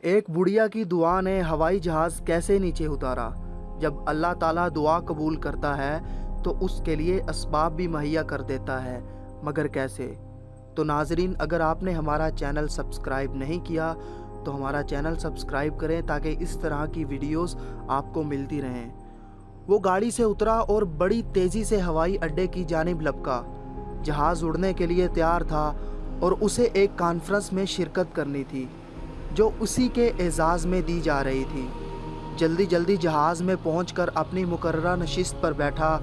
ایک بڑھیا کی دعا نے ہوائی جہاز کیسے نیچے اتارا۔ جب اللہ تعالیٰ دعا قبول کرتا ہے تو اس کے لیے اسباب بھی مہیا کر دیتا ہے، مگر کیسے؟ تو ناظرین، اگر آپ نے ہمارا چینل سبسکرائب نہیں کیا تو ہمارا چینل سبسکرائب کریں تاکہ اس طرح کی ویڈیوز آپ کو ملتی رہیں۔ وہ گاڑی سے اترا اور بڑی تیزی سے ہوائی اڈے کی جانب لپکا۔ جہاز اڑنے کے لیے تیار تھا اور اسے ایک کانفرنس میں شرکت کرنی تھی جو اسی کے اعزاز میں دی جا رہی تھی۔ جلدی جلدی جہاز میں پہنچ کر اپنی مقررہ نشست پر بیٹھا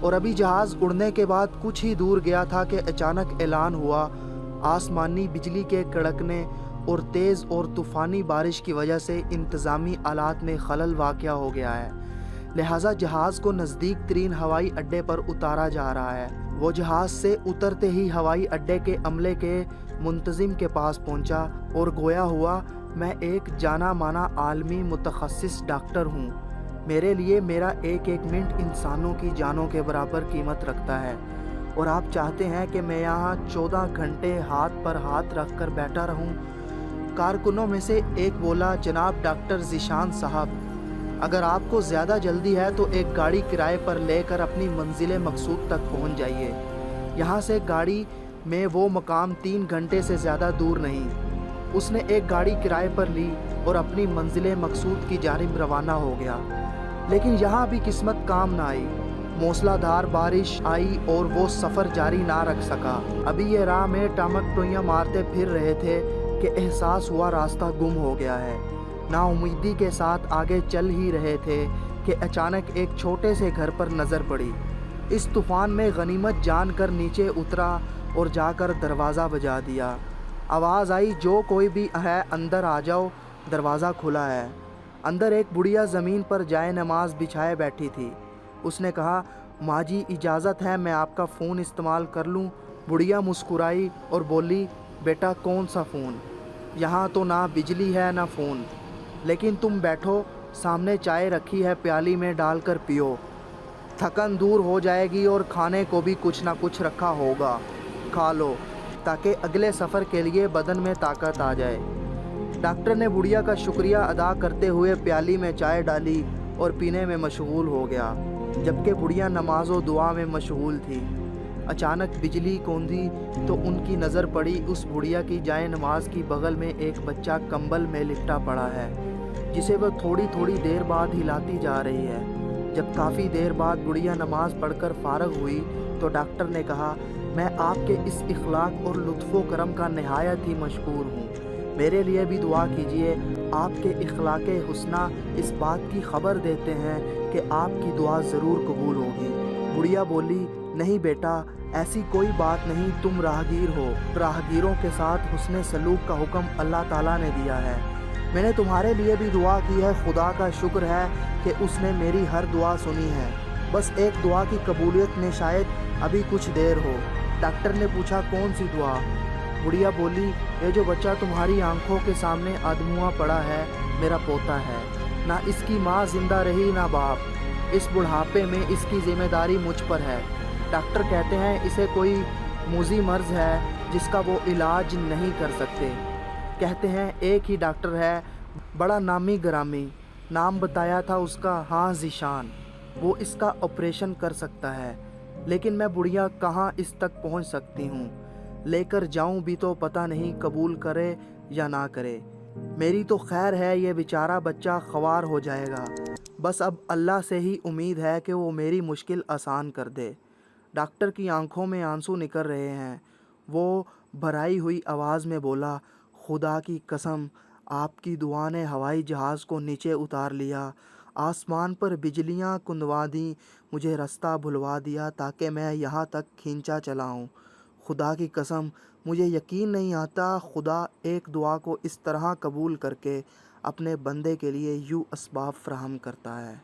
اور ابھی جہاز اڑنے کے بعد کچھ ہی دور گیا تھا کہ اچانک اعلان ہوا، آسمانی بجلی کے کڑکنے اور تیز اور طوفانی بارش کی وجہ سے انتظامی آلات میں خلل واقع ہو گیا ہے، لہٰذا جہاز کو نزدیک ترین ہوائی اڈے پر اتارا جا رہا ہے۔ وہ جہاز سے اترتے ہی ہوائی اڈے کے عملے کے منتظم کے پاس پہنچا اور گویا ہوا، میں ایک جانا مانا عالمی متخصص ڈاکٹر ہوں، میرے لیے میرا ایک ایک منٹ انسانوں کی جانوں کے برابر قیمت رکھتا ہے، اور آپ چاہتے ہیں کہ میں یہاں 14 گھنٹے ہاتھ پر ہاتھ رکھ کر بیٹھا رہوں؟ کارکنوں میں سے ایک بولا، جناب ڈاکٹر ذیشان صاحب، اگر آپ کو زیادہ جلدی ہے تو ایک گاڑی کرائے پر لے کر اپنی منزل مقصود تک پہنچ جائیے۔ یہاں سے گاڑی میں وہ مقام 3 گھنٹے سے زیادہ دور نہیں۔ اس نے ایک گاڑی کرائے پر لی اور اپنی منزل مقصود کی جانب روانہ ہو گیا، لیکن یہاں بھی قسمت کام نہ آئی۔ موسلا دھار بارش آئی اور وہ سفر جاری نہ رکھ سکا۔ ابھی یہ راہ میں ٹامک ٹوئیاں مارتے پھر رہے تھے کہ احساس ہوا راستہ گم ہو گیا ہے۔ نا امیدی کے ساتھ آگے چل ہی رہے تھے کہ اچانک ایک چھوٹے سے گھر پر نظر پڑی۔ اس طوفان میں غنیمت جان کر نیچے اترا اور جا کر دروازہ بجا دیا۔ آواز آئی، جو کوئی بھی ہے اندر آ جاؤ، دروازہ کھلا ہے۔ اندر ایک بڑھیا زمین پر جائے نماز بچھائے بیٹھی تھی۔ اس نے کہا، ماں جی اجازت ہے میں آپ کا فون استعمال کر لوں؟ بڑھیا مسکرائی اور بولی، بیٹا کون سا فون؟ یہاں تو نہ بجلی ہے نہ فون، لیکن تم بیٹھو، سامنے چائے رکھی ہے، پیالی میں ڈال کر پیو، تھکن دور ہو جائے گی، اور کھانے کو بھی کچھ نہ کچھ رکھا ہوگا، کھا لو تاکہ اگلے سفر کے لیے بدن میں طاقت آ جائے۔ ڈاکٹر نے بڑھیا کا شکریہ ادا کرتے ہوئے پیالی میں چائے ڈالی اور پینے میں مشغول ہو گیا، جبکہ بڑھیا نماز و دعا میں مشغول تھی۔ اچانک بجلی کوندی تو ان کی نظر پڑی اس بڑھیا کی جائے نماز کی بغل میں ایک بچہ کمبل میں لپٹا پڑا ہے، جسے وہ تھوڑی تھوڑی دیر بعد ہلاتی جا رہی ہے۔ جب کافی دیر بعد بڑھیا نماز پڑھ کر فارغ ہوئی تو ڈاکٹر نے کہا، میں آپ کے اس اخلاق اور لطف و کرم کا نہایت ہی مشکور ہوں، میرے لیے بھی دعا کیجیے۔ آپ کے اخلاق حسنہ اس بات کی خبر دیتے ہیں کہ آپ کی دعا ضرور قبول ہوگی۔ بڑھیا بولی، نہیں بیٹا، ایسی کوئی بات نہیں، تم راہگیر ہو، راہگیروں کے ساتھ حسن سلوک کا حکم اللہ تعالیٰ نے دیا ہے، میں نے تمہارے لیے بھی دعا کی ہے، خدا کا شکر ہے کہ اس نے میری ہر دعا سنی ہے، بس ایک دعا کی قبولیت میں شاید ابھی کچھ دیر ہو۔ ڈاکٹر نے پوچھا، کون سی دعا؟ بڑھیا بولی، یہ جو بچہ تمہاری آنکھوں کے سامنے ادموا پڑا ہے، میرا پوتا ہے، نہ اس کی ماں زندہ رہی نہ باپ، اس بڑھاپے میں اس کی ذمہ داری مجھ پر ہے۔ ڈاکٹر کہتے ہیں اسے کوئی موذی مرض ہے جس کا وہ علاج نہیں کر سکتے، کہتے ہیں ایک ہی ڈاکٹر ہے، بڑا نامی گرامی، نام بتایا تھا اس کا، ہاں ذیشان، وہ اس کا آپریشن کر سکتا ہے، لیکن میں بڑھیا کہاں اس تک پہنچ سکتی ہوں، لے کر جاؤں بھی تو پتہ نہیں قبول کرے یا نہ کرے۔ میری تو خیر ہے، یہ بیچارہ بچہ خوار ہو جائے گا، بس اب اللہ سے ہی امید ہے کہ وہ میری مشکل آسان کر دے۔ ڈاکٹر کی آنکھوں میں آنسو نکل رہے ہیں، وہ بھرائی ہوئی آواز میں بولا، خدا کی قسم، آپ کی دعا نے ہوائی جہاز کو نیچے اتار لیا، آسمان پر بجلیاں کندوا دیں، مجھے راستہ بھلوا دیا تاکہ میں یہاں تک کھینچا چلا ہوں۔ خدا کی قسم، مجھے یقین نہیں آتا خدا ایک دعا کو اس طرح قبول کر کے اپنے بندے کے لیے یوں اسباب فراہم کرتا ہے۔